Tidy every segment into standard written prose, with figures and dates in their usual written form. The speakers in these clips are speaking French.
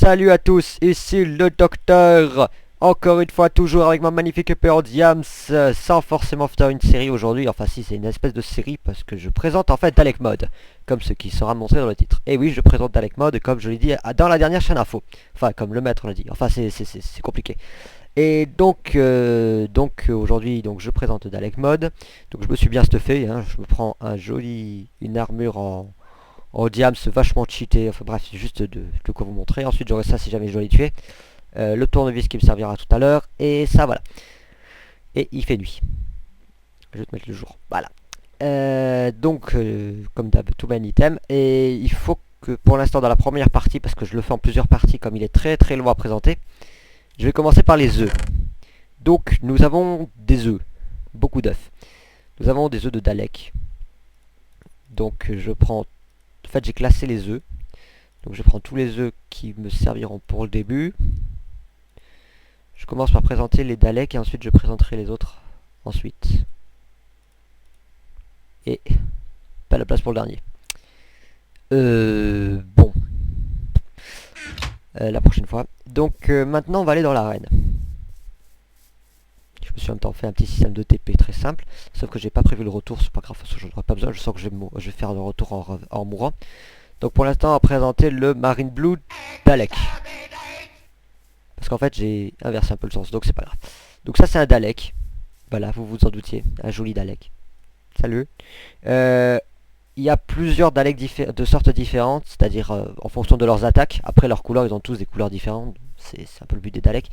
Salut à tous, ici le docteur. Encore une fois, toujours avec ma magnifique épée en diams, sans forcément faire une série aujourd'hui. Enfin si, c'est une espèce de série parce que je présente en fait Dalek Mode, comme ce qui sera montré dans le titre. Et oui, je présente Dalek Mode comme je l'ai dit dans la dernière chaîne info. Enfin, comme le maître l'a dit. Enfin, c'est compliqué. Et donc, aujourd'hui, donc je présente Dalek Mode. Donc je me suis bien stuffé, hein. Je me prends une armure en diams vachement cheaté. Enfin bref, c'est juste de quoi vous montrer. Ensuite, j'aurai ça si jamais je dois les tuer. Le tournevis qui me servira tout à l'heure. Et ça, voilà. Et il fait nuit. Je vais te mettre le jour. Voilà. Comme d'hab, tout mon item. Et il faut que pour l'instant, dans la première partie, parce que je le fais en plusieurs parties, comme il est très très long à présenter, je vais commencer par les œufs. Donc, nous avons des œufs. Beaucoup d'œufs. Nous avons des œufs de Dalek. Donc, je prends... En fait, j'ai classé les œufs. Donc, je prends tous les œufs qui me serviront pour le début. Je commence par présenter les Daleks et ensuite je présenterai les autres ensuite. Et pas la place pour le dernier. Bon. La prochaine fois. Donc maintenant on va aller dans l'arène. Je me suis en même temps fait un petit système de TP très simple. Sauf que j'ai pas prévu le retour, c'est pas grave, parce que j'en aurai pas besoin. Je sens que je vais faire le retour en mourant. Donc pour l'instant on va présenter le Marine Blue Dalek. Parce qu'en fait j'ai inversé un peu le sens, donc c'est pas grave. Donc ça c'est un Dalek. Voilà, vous vous en doutiez, un joli Dalek. Salut. Il y a plusieurs Daleks de sortes différentes, c'est-à-dire en fonction de leurs attaques. Après leurs couleurs, ils ont tous des couleurs différentes. C'est un peu le but des Daleks.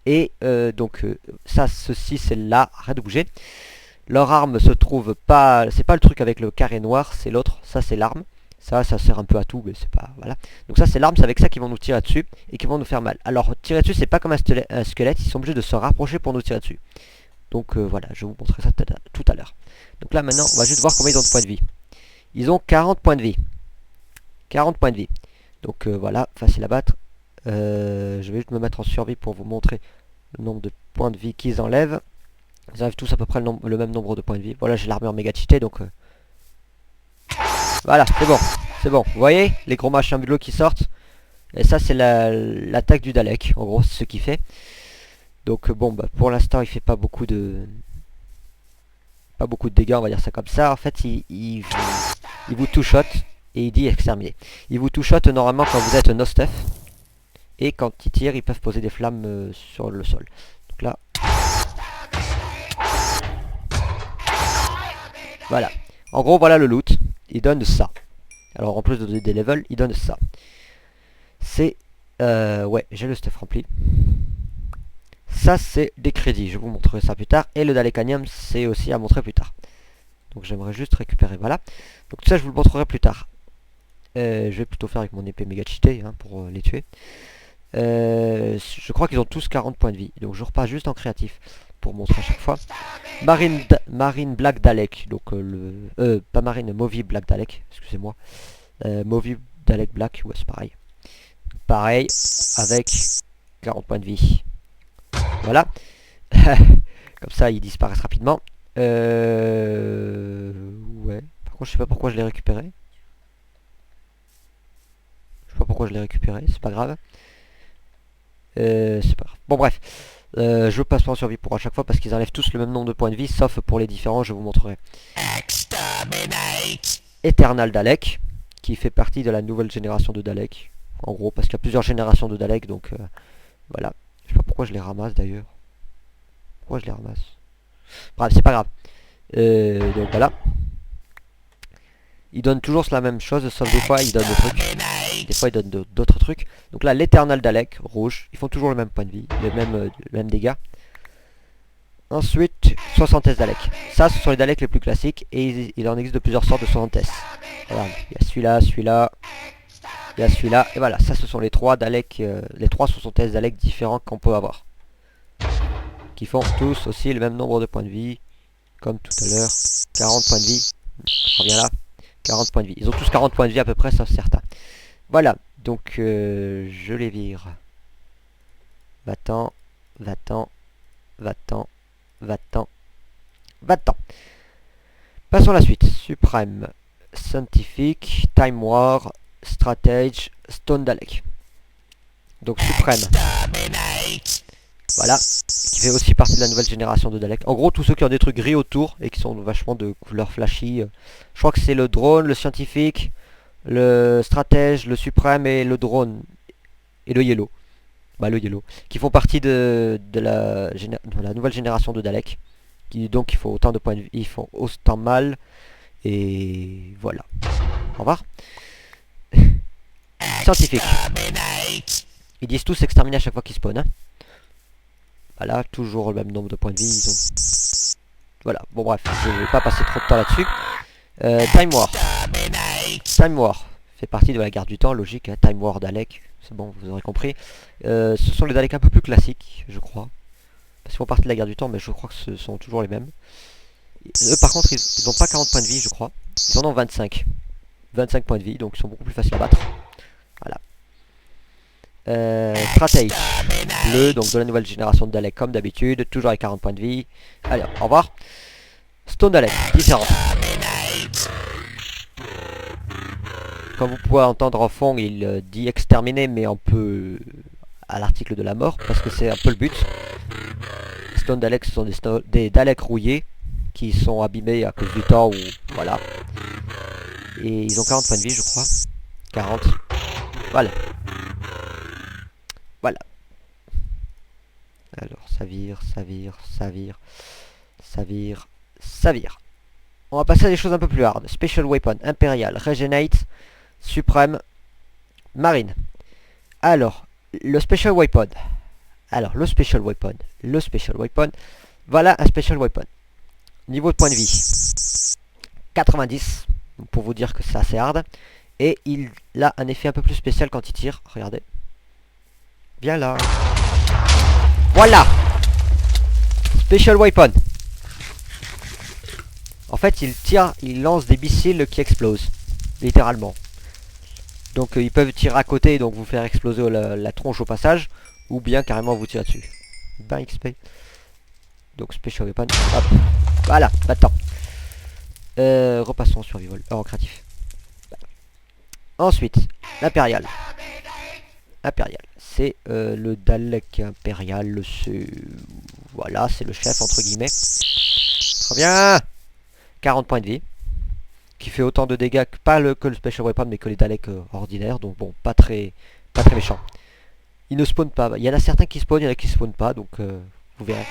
Et ceci c'est là, arrête de bouger. Leur arme se trouve pas, c'est pas le truc avec le carré noir, c'est l'autre, ça c'est l'arme. Ça sert un peu à tout, mais c'est pas... Voilà. Donc ça c'est l'arme, c'est avec ça qu'ils vont nous tirer dessus et qu'ils vont nous faire mal. Alors tirer dessus c'est pas comme un squelette, ils sont obligés de se rapprocher pour nous tirer dessus. Donc voilà, je vous montrerai ça tout à l'heure. Donc là maintenant, on va juste voir combien ils ont de points de vie. Ils ont 40 points de vie. 40 points de vie. Donc voilà, facile à battre. Je vais juste me mettre en survie pour vous montrer le nombre de points de vie qu'ils enlèvent. Ils enlèvent tous à peu près le même nombre de points de vie. Voilà, j'ai l'armure méga cheatée, donc... Voilà, c'est bon. C'est bon. Vous voyez les gros machins bleus qui sortent. Et ça, c'est l'attaque du Dalek. En gros, c'est ce qu'il fait. Donc bon, bah, pour l'instant, il fait pas beaucoup de dégâts, on va dire ça comme ça. En fait, il vous two-shot et il dit exterminer. Il vous two-shot normalement quand vous êtes no stuff. Et quand il tire, ils peuvent poser des flammes sur le sol. Donc là... Voilà. En gros, voilà le loot. Il donne ça. Alors en plus de donner des levels, il donne ça. C'est... ouais, j'ai le stuff rempli. Ça c'est des crédits, je vous montrerai ça plus tard. Et le Dalekanium c'est aussi à montrer plus tard. Donc j'aimerais juste récupérer, voilà. Donc tout ça je vous le montrerai plus tard. Je vais plutôt faire avec mon épée méga cheatée hein, pour les tuer. Je crois qu'ils ont tous 40 points de vie. Donc je repasse juste en créatif pour montrer à chaque fois. Marine Black Dalek. Donc pas Marine, Movie Black Dalek, excusez-moi. Movie Dalek Black, ouais c'est pareil. Pareil, avec 40 points de vie. Voilà. Comme ça, ils disparaissent rapidement. Ouais. Par contre, je sais pas pourquoi je l'ai récupéré. Je sais pas pourquoi je l'ai récupéré. C'est pas grave. C'est pas grave. Bon, bref. Je passe pas en survie pour à chaque fois parce qu'ils enlèvent tous le même nombre de points de vie. Sauf pour les différents, je vous montrerai. Eternal Dalek. Qui fait partie de la nouvelle génération de Dalek. En gros, parce qu'il y a plusieurs générations de Dalek. Donc, voilà. Je sais pas pourquoi je les ramasse d'ailleurs. Pourquoi je les ramasse? Bref, c'est pas grave. Donc voilà. Ils donnent toujours la même chose, sauf des fois ils donnent des trucs. Des fois ils donnent d'autres trucs. Donc là, l'Eternal Dalek, rouge. Ils font toujours le même point de vie, le même dégâts. Ensuite, 60 Dalek. Ça, ce sont les Daleks les plus classiques. Et il en existe de plusieurs sortes de 60 Voilà, il y a celui-là, celui-là. Il y a celui-là. Et voilà, ça ce sont les trois Daleks, les trois 60 Daleks différents qu'on peut avoir. Qui font tous aussi le même nombre de points de vie. Comme tout à l'heure. 40 points de vie. Je reviens là. 40 points de vie. Ils ont tous 40 points de vie à peu près, sauf certains. Voilà. Donc, je les vire. Va-t'en. Va-t'en. Va-t'en. Va-t'en. Va-t'en. Passons à la suite. Supreme. Scientific. Time War. Strategy. Stone Dalek. Donc suprême. Voilà. Qui fait aussi partie de la nouvelle génération de Dalek. En gros, tous ceux qui ont des trucs gris autour et qui sont vachement de couleur flashy. Je crois que c'est le drone, le scientifique, le stratège, le suprême et le drone. Et le yellow. Bah le yellow. Qui font partie de la nouvelle génération de Dalek. Donc il faut autant de points de vie. Ils font autant mal. Et voilà. Au revoir. Scientifique. Ils disent tous exterminer à chaque fois qu'ils spawnent. Hein. Voilà, toujours le même nombre de points de vie. Ils ont... Voilà, bon bref, je vais pas passer trop de temps là-dessus. Time War. Time War fait partie de la guerre du temps, logique. Hein. Time War Dalek, c'est bon, vous aurez compris. Ce sont les Daleks un peu plus classiques, je crois. Parce qu'ils font partie de la guerre du temps, mais je crois que ce sont toujours les mêmes. Eux par contre, ils n'ont pas 40 points de vie, je crois. Ils en ont 25. 25 points de vie, donc ils sont beaucoup plus faciles à battre. Voilà. Stratège. Bleu, donc de la nouvelle génération de Dalek comme d'habitude, toujours avec 40 points de vie. Allez, au revoir. Stone Dalek, différent. Comme vous pouvez entendre en fond, il dit exterminer, mais un peu à l'article de la mort, parce que c'est un peu le but. Stone Dalek, ce sont des Daleks rouillés, qui sont abîmés à cause du temps, ou voilà. Et ils ont 40 points de vie, je crois. 40. Voilà. Voilà. Alors, ça vire, ça vire, ça vire, ça vire, ça vire. On va passer à des choses un peu plus hard. Special Weapon, Imperial, Regenerate, Suprême, Marine. Alors, le Special Weapon. Alors, le Special Weapon. Le Special Weapon. Voilà un Special Weapon. Niveau de points de vie. 90. Pour vous dire que c'est assez hard. Et il a un effet un peu plus spécial quand il tire. Regardez. Viens là. Voilà. Special Weapon. En fait, il tire, il lance des missiles qui explosent. Littéralement. Donc ils peuvent tirer à côté et donc vous faire exploser la tronche au passage. Ou bien carrément vous tirer dessus. Ben XP. Donc Special Weapon. Hop. Voilà, maintenant. Repassons en survival. En créatif. Ensuite, l'Impérial. Impérial. C'est le Dalek Impérial. Voilà, c'est le chef entre guillemets. Très bien. 40 points de vie. Qui fait autant de dégâts que, pas que le Special Weapon, mais que les Daleks ordinaires. Donc bon, pas très méchant. Il ne spawn pas. Il y en a certains qui spawnent, il y en a qui spawnent pas. Donc vous verrez.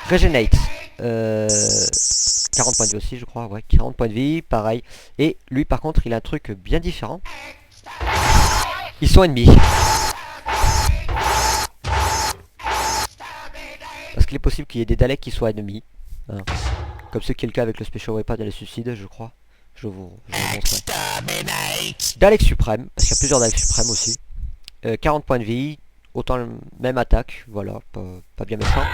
Regenerate. 40 points de vie aussi, je crois. Ouais, 40 points de vie, pareil. Et lui, par contre, il a un truc bien différent. Ils sont ennemis. Parce qu'il est possible qu'il y ait des Daleks qui soient ennemis. Hein. Comme ce qui est le cas avec le Special Weapon et le suicide, je crois. Je vous montrerai. Dalek suprême, parce qu'il y a plusieurs Daleks suprêmes aussi. 40 points de vie, autant même attaque, voilà, pas bien méchant.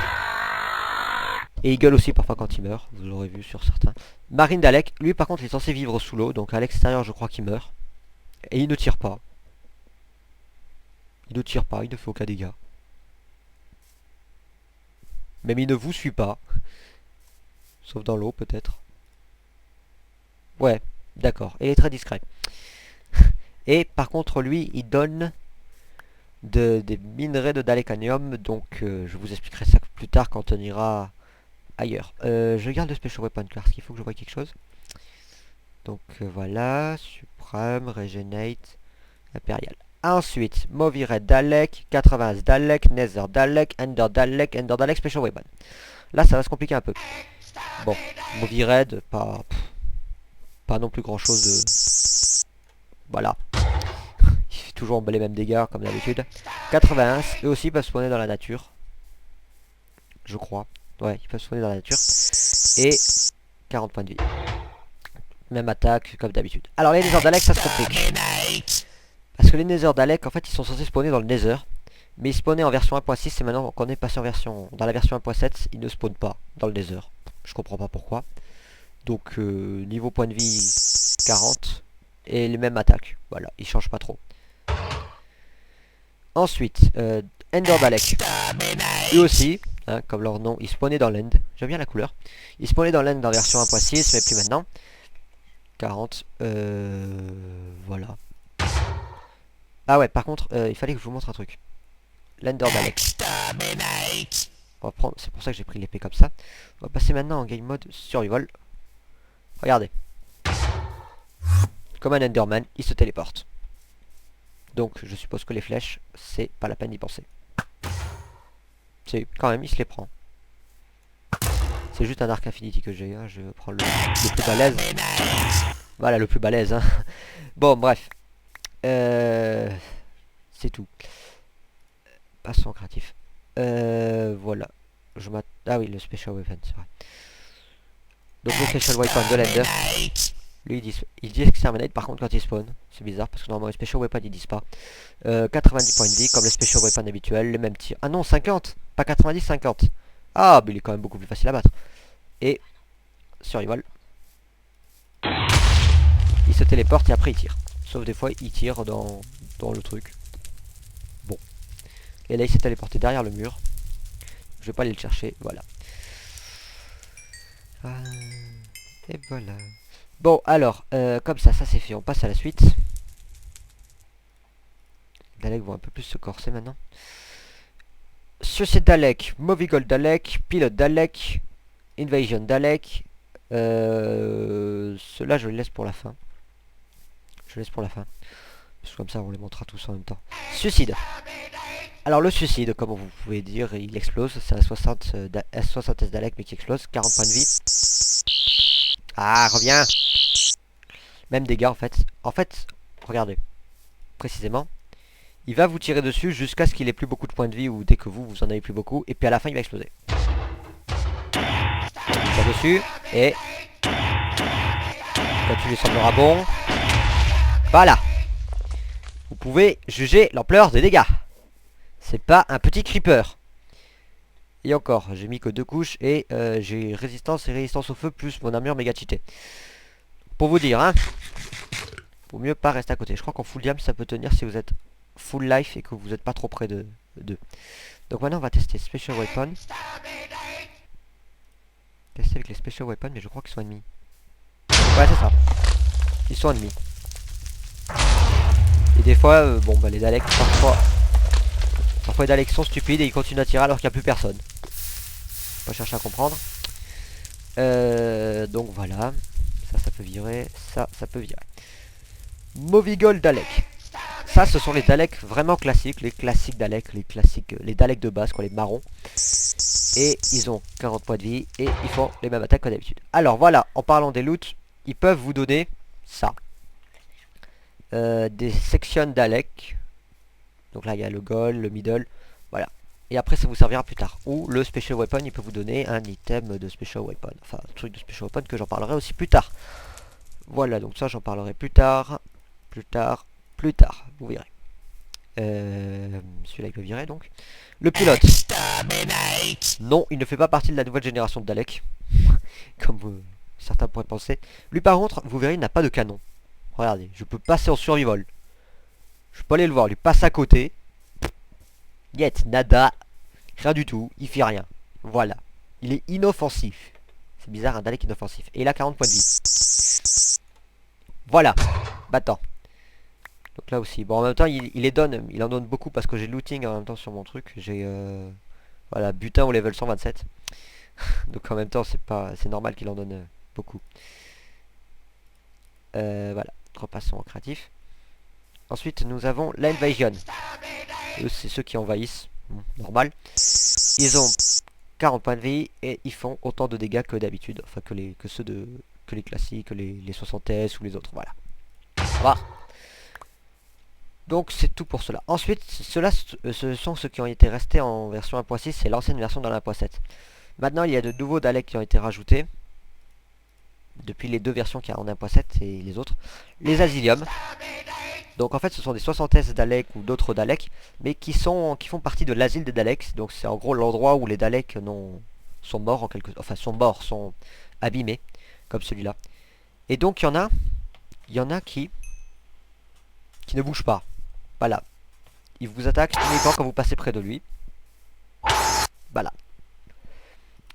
Et il gueule aussi parfois quand il meurt, vous l'aurez vu sur certains. Marine Dalek, lui par contre il est censé vivre sous l'eau, donc à l'extérieur je crois qu'il meurt. Et il ne tire pas. Il ne tire pas, il ne fait aucun dégât. Même il ne vous suit pas. Sauf dans l'eau peut-être. Ouais, d'accord. Et il est très discret. Et par contre lui, il donne des minerais de Dalekanium. Donc je vous expliquerai ça plus tard quand on ira ailleurs. Je garde le Special Weapon parce qu'il faut que je voie quelque chose. Donc voilà, Suprême, Regenerate, Impérial. Ensuite, Movie Red Dalek, 80 Dalek, Nether Dalek, Ender Dalek, Special Weapon. Là ça va se compliquer un peu. Bon, Movie Red, pas non plus grand chose de... Voilà. Il fait toujours les mêmes dégâts comme d'habitude. 81, eux aussi peuvent spawner dans la nature. Je crois. Ouais, ils peuvent spawner dans la nature. Et 40 points de vie. Même attaque comme d'habitude. Alors les Nether Dalek ça se complique. Parce que les Nether Dalek en fait ils sont censés spawner dans le Nether. Mais ils spawnaient en version 1.6 et maintenant qu'on est passé dans la version 1.7 ils ne spawnent pas dans le Nether. Je comprends pas pourquoi. Donc niveau point de vie 40 et les mêmes attaques. Voilà, ils changent pas trop. Ensuite, Ender Dalek. Eux aussi, hein, comme leur nom, ils spawnaient dans l'End. J'aime bien la couleur. Ils spawnaient dans l'End dans la version 1.6, mais plus maintenant. 40. Voilà. Ah ouais, par contre, il fallait que je vous montre un truc. l'Ender Dalek. On va prendre, c'est pour ça que j'ai pris l'épée comme ça. On va passer maintenant en game mode survival. Regardez. Comme un Enderman, il se téléporte. Donc je suppose que les flèches, c'est pas la peine d'y penser. C'est quand même, il se les prend. C'est juste un arc infinity que j'ai, hein. Je prends le plus balèze. Voilà, le plus balèze, hein. Bon, bref. C'est tout. Passons au créatif. Voilà. Ah oui, le special weapon, c'est vrai. Donc le special weapon de l'Ender. Lui, il dit exterminate par contre quand il spawn. C'est bizarre parce que normalement les special weapons ils disent pas. 90 points de vie comme le special weapon habituel, le même tir. Ah non, 50. Pas 90, 50. Ah, mais il est quand même beaucoup plus facile à battre. Et survival. Il se téléporte et après il tire. Sauf des fois il tire dans le truc. Bon. Et là il s'est téléporté derrière le mur. Je vais pas aller le chercher, voilà. Et voilà. Bon alors, comme ça c'est fait, on passe à la suite. Dalek vont un peu plus se corser maintenant. Suicide Dalek, Movie Gold Dalek, Pilot Dalek, Invasion Dalek. Ceux-là je les laisse pour la fin. Je laisse pour la fin. Parce que comme ça on les montrera tous en même temps. Suicide. Alors le suicide, comme vous pouvez dire, il explose. C'est un 60 S Dalek mais qui explose. 40 points de vie. Ah, reviens. Même dégâts en fait. En fait, regardez. Précisément. Il va vous tirer dessus jusqu'à ce qu'il ait plus beaucoup de points de vie ou dès que vous en avez plus beaucoup. Et puis à la fin il va exploser. Il tire dessus et... quand tu lui sembleras bon... Voilà. Vous pouvez juger l'ampleur des dégâts. C'est pas un petit creeper. Et encore, j'ai mis que 2 couches et j'ai résistance et résistance au feu plus mon armure méga cheatée. Pour vous dire, hein. Faut mieux pas rester à côté. Je crois qu'en full diam ça peut tenir si vous êtes full life et que vous n'êtes pas trop près de 2. Donc maintenant on va tester Special Weapon. Tester avec les Special Weapons, mais je crois qu'ils sont ennemis. Ouais, c'est ça. Ils sont ennemis. Et des fois, bon bah les Daleks, parfois les Daleks sont stupides et ils continuent à tirer alors qu'il n'y a plus personne. On va chercher à comprendre. Donc voilà. Ça peut virer. Ça peut virer. Movie Gold Dalek. Ça, ce sont les Daleks vraiment classiques, les classiques Daleks, les Daleks de base, quoi, les marrons. Et ils ont 40 points de vie et ils font les mêmes attaques que d'habitude. Alors voilà, en parlant des loots, ils peuvent vous donner ça. Des sections Dalek. Donc là, il y a le gold, le middle, voilà. Et après, ça vous servira plus tard. Ou le special weapon, il peut vous donner un item de special weapon. Enfin, un truc de special weapon que j'en parlerai aussi plus tard. Voilà, donc ça, j'en parlerai plus tard. Plus tard, vous verrez. Celui-là il peut virer donc. Le pilote. Non, il ne fait pas partie de la nouvelle génération de Dalek. Comme certains pourraient penser. Lui par contre, vous verrez, il n'a pas de canon. Regardez, je peux passer en survival. Je peux aller le voir, lui passe à côté. Yet, nada. Rien du tout, il fait rien. Voilà. Il est inoffensif. C'est bizarre, un Dalek inoffensif. Et il a 40 points de vie. Voilà. Battant. Donc là aussi, bon en même temps il en donne beaucoup parce que j'ai looting en même temps sur mon truc. J'ai voilà, butin au level 127. Donc en même temps c'est normal qu'il en donne beaucoup. Voilà, repassons au créatif. Ensuite nous avons l'Invasion. Eux c'est ceux qui envahissent, bon, normal. Ils ont 40 points de vie et ils font autant de dégâts que d'habitude. Enfin que les classiques, les 60S ou les autres, voilà. Ça va. Donc c'est tout pour cela. Ensuite, ce sont ceux qui ont été restés en version 1.6, c'est l'ancienne version dans la 1.7. Maintenant, il y a de nouveaux Daleks qui ont été rajoutés. Depuis les deux versions qu'il y a en 1.7 et les autres. Les Asylum. Donc en fait, ce sont des 60s Daleks ou d'autres Daleks, mais qui font partie de l'asile des Daleks. Donc c'est en gros l'endroit où les Daleks sont morts en quelque sorte. Enfin, sont abîmés, comme celui-là. Et donc il y en a qui ne bougent pas. Voilà. Il vous attaque uniquement quand vous passez près de lui. Voilà.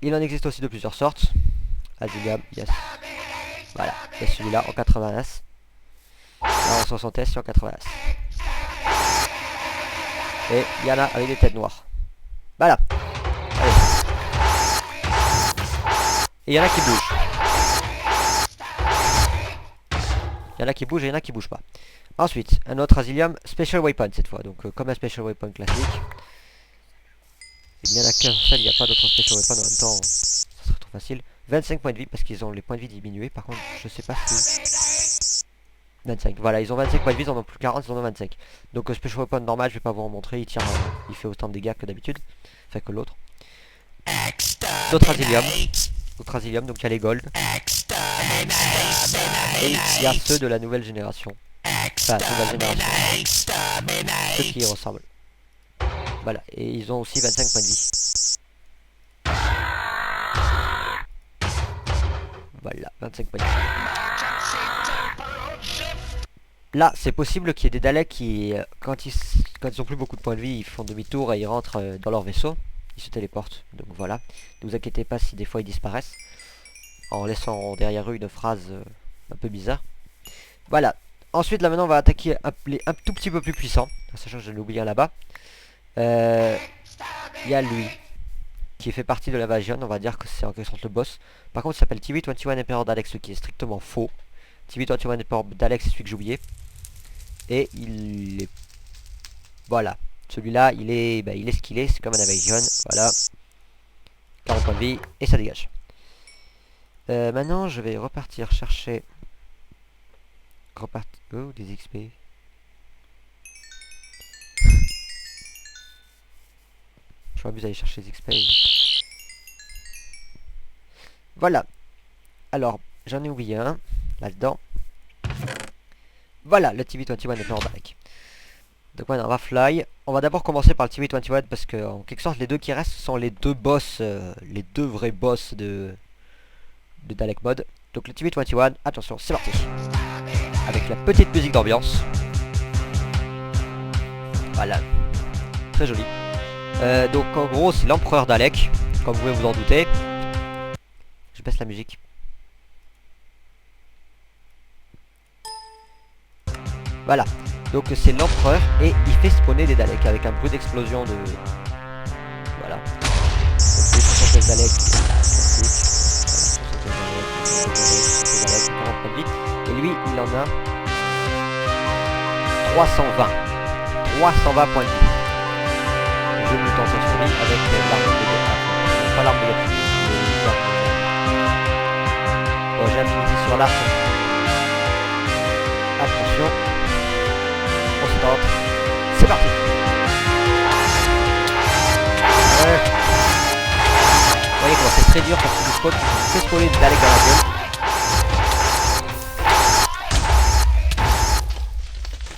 Il en existe aussi de plusieurs sortes. Asylum, yes. Voilà. Il y a celui-là en 80S. Là en 60S et en 80S. Et il y en a avec des têtes noires. Voilà. Allez. Et il y en a qui bougent. Il y en a qui bougent et il y en a qui bougent pas. Ensuite, un autre Asilium Special Weapon cette fois. Donc comme un Special Weapon classique. Il n'y en a qu'un seul, il n'y a pas d'autre Special Weapon en même temps. Ça serait trop facile. 25 points de vie parce qu'ils ont les points de vie diminués. Par contre, je sais pas si... 25, voilà, ils ont 25 points de vie, ils en ont plus 40, ils en ont 25. Donc Special Weapon normal, je vais pas vous en montrer, il tire, il fait autant de dégâts que d'habitude. Enfin que l'autre. D'autres Asilium. D'autres Asilium, donc il y a les Gold. Et il y a ceux de la nouvelle génération. Enfin, nouvelle génération. Ceux qui y ressemblent. Voilà, et ils ont aussi 25 points de vie. Voilà, 25 points de vie. Là, c'est possible qu'il y ait des Daleks qui, quand ils ont plus beaucoup de points de vie, ils font demi-tour et ils rentrent dans leur vaisseau. Ils se téléportent, donc voilà. Ne vous inquiétez pas si des fois ils disparaissent. En laissant derrière eux une phrase un peu bizarre. Voilà. Ensuite, là maintenant, on va attaquer un tout petit peu plus puissant. Sachant que je l'ai oublié là-bas. Il y a lui. Qui fait partie de l'invasion. On va dire que c'est en quelque sorte le boss. Par contre, il s'appelle TV21 Emperor Dalek, ce qui est strictement faux. TV21 Emperor Dalek, c'est celui que j'ai oublié. Et il est... Voilà. Celui-là, il est ce qu'il est. C'est comme un invasion. Voilà. 40 points de vie. Et ça dégage. Maintenant, je vais repartir chercher... Oh, des XP. Je m'amuse à aller chercher des XP. Voilà. Alors, j'en ai oublié un. Là-dedans. Voilà, le TV21 est en Dalek. Donc voilà, on va fly. On va d'abord commencer par le TV21 parce que, en quelque sorte, les deux qui restent sont les deux boss, les deux vrais boss de Dalek Mode. Donc le TV21, attention, c'est parti. Avec la petite musique d'ambiance. Voilà. Très joli. Donc en gros, c'est l'empereur Dalek, comme vous pouvez vous en douter. Je baisse la musique. Voilà. Donc c'est l'empereur et il fait spawner des Daleks avec un bruit d'explosion de... Voilà. Donc c'est 76 Daleks classiques. Et lui, il en a 320. 320 points de vie. Je me tente sur lui avec l'arme de guerre. Pas l'arme de guerre. Bon, j'ai Infinity sur l'arc. Attention. On se tente. C'est parti. Ouais. Vous voyez comment c'est très dur parce que le spot fait spawner des Daleks dans la gueule.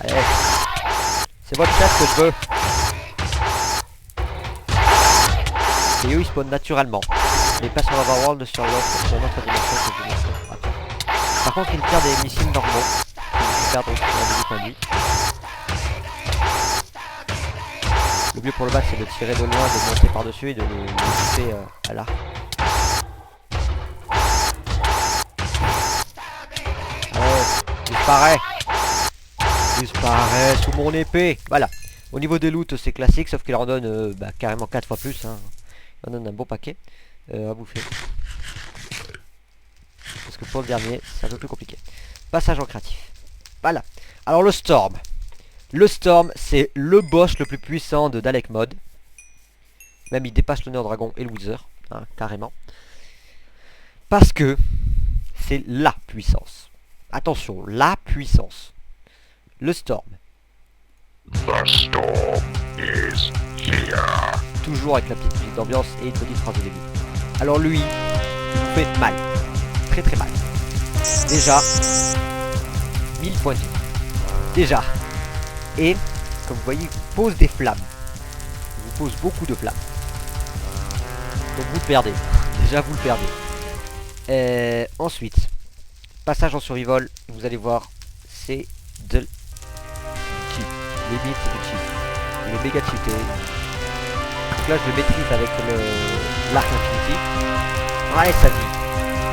Allez. C'est votre chat que je veux. Et eux ils spawnent naturellement. Les pas sur l'Overworld sur notre dimension que je vous montre après. Par contre ils tirent des missiles normaux. Ils perdent aussi un points de vie. Le mieux pour le battre c'est de tirer de loin, de monter par dessus et de le toucher à l'arc. Disparaît. Disparaît sous mon épée. Voilà. Au niveau des loots c'est classique sauf qu'il en donne carrément 4 fois plus. Hein. Il en donne un bon paquet à bouffer. Parce que pour le dernier c'est un peu plus compliqué. Passage en créatif. Voilà. Alors le Storm. Le Storm c'est le boss le plus puissant de Dalek Mode. Même il dépasse le Néo-Dragon et le Wither. Hein, carrément. Parce que c'est la puissance. Attention, la puissance. Le Storm. The storm is here. Toujours avec la petite musique d'ambiance et une petite phrase au début. Alors lui, il vous fait mal. Très très mal. Déjà, 1000 points de vie. Déjà. Et, comme vous voyez, il vous pose des flammes. Il vous pose beaucoup de flammes. Donc vous le perdez. Déjà, vous le perdez. Ensuite, passage en survival, vous allez voir, c'est de cheat. Limite, c'est du cheat. Il est méga cheaté. Donc là, je le maîtrise avec l'arc Infinity. Allez, sa vie.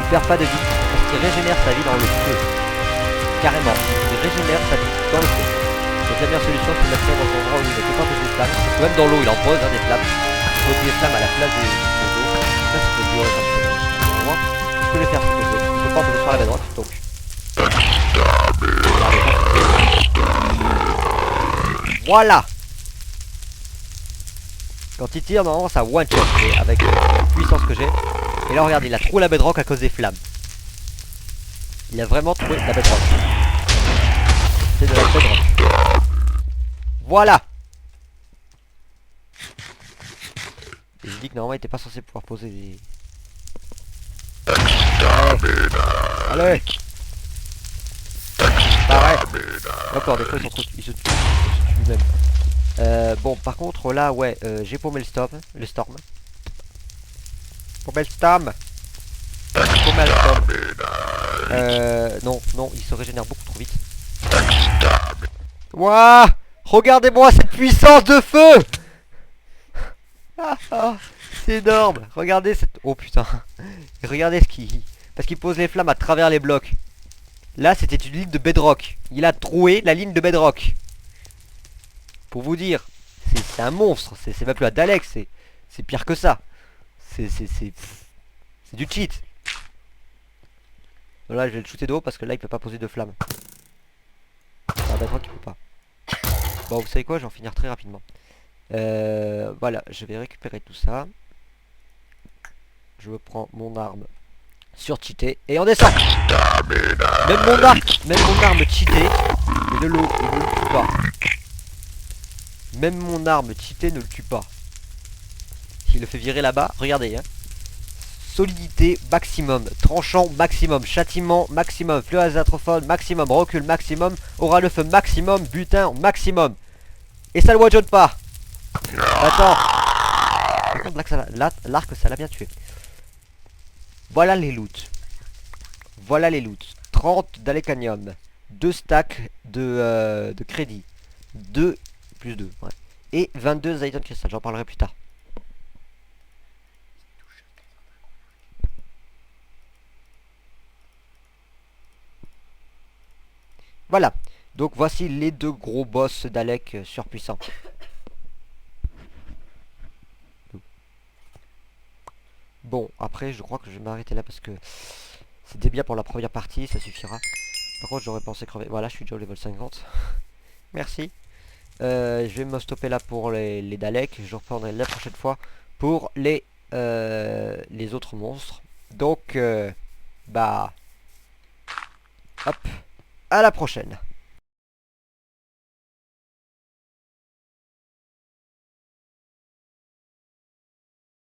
Il perd pas de vie parce qu'il régénère sa vie dans le feu. Carrément. Il régénère sa vie dans le feu. Donc la meilleure solution c'est de l'attirer dans un endroit où il ne peut pas poser des flammes. Parce que même dans l'eau il en pose hein, des flammes. Il pose des flammes à la place des d'eau. Ça peut durer comme ça. Ce que je vais faire c'est que je vais pas en poser sur la bedrock. Donc voilà. Quand il tire normalement ça one shot. Mais avec la puissance que j'ai. Et là regarde il a trouvé la bedrock à cause des flammes. Il a vraiment trouvé la bedrock. C'est de la bedrock. Voilà. Et je dis que normalement il était pas censé pouvoir poser des... Allez. Allez. Pareil. D'accord, des fois ils se tuent lui-même. Bon par contre là ouais j'ai paumé le storm. Paumé le storm. Paumé le storm. Non, il se régénère beaucoup trop vite. Wouah! Regardez-moi cette puissance de feu! C'est énorme! Regardez cette... Oh putain! Regardez ce qu'il... Parce qu'il pose les flammes à travers les blocs. Là, c'était une ligne de bedrock. Il a troué la ligne de bedrock. Pour vous dire, c'est un monstre. C'est même plus un Dalek, c'est pire que ça. C'est du cheat. Là, je vais le shooter de haut parce que là, il peut pas poser de flammes. Ah, bedrock, il peut pas. Bon, vous savez quoi, je vais en finir très rapidement. Voilà, je vais récupérer tout ça. Je prends mon arme surcheatée et on descend. Même mon arme cheatée ne le tue pas. Même mon arme cheatée ne le tue pas. S'il le fait virer là-bas, regardez hein. Solidité maximum, tranchant maximum, châtiment maximum, fluoratrophone maximum, recul maximum, aura le feu maximum, butin maximum. Et ça le one-shot pas. Attends. Par contre l'arc ça l'a bien tué. Voilà les loots. Voilà les loots. 30 d'Alecanium. 2 stacks de crédit. 2 plus 2. Ouais. Et 22 Zayton Crystal. J'en parlerai plus tard. Voilà. Donc voici les deux gros boss d'Alec surpuissants. Bon, après je crois que je vais m'arrêter là parce que c'était bien pour la première partie, ça suffira. Par contre j'aurais pensé crever. Voilà, je suis déjà au level 50. Merci. Je vais me stopper là pour les Daleks. Je reprendrai la prochaine fois pour les autres monstres. Donc, bah, hop, à la prochaine.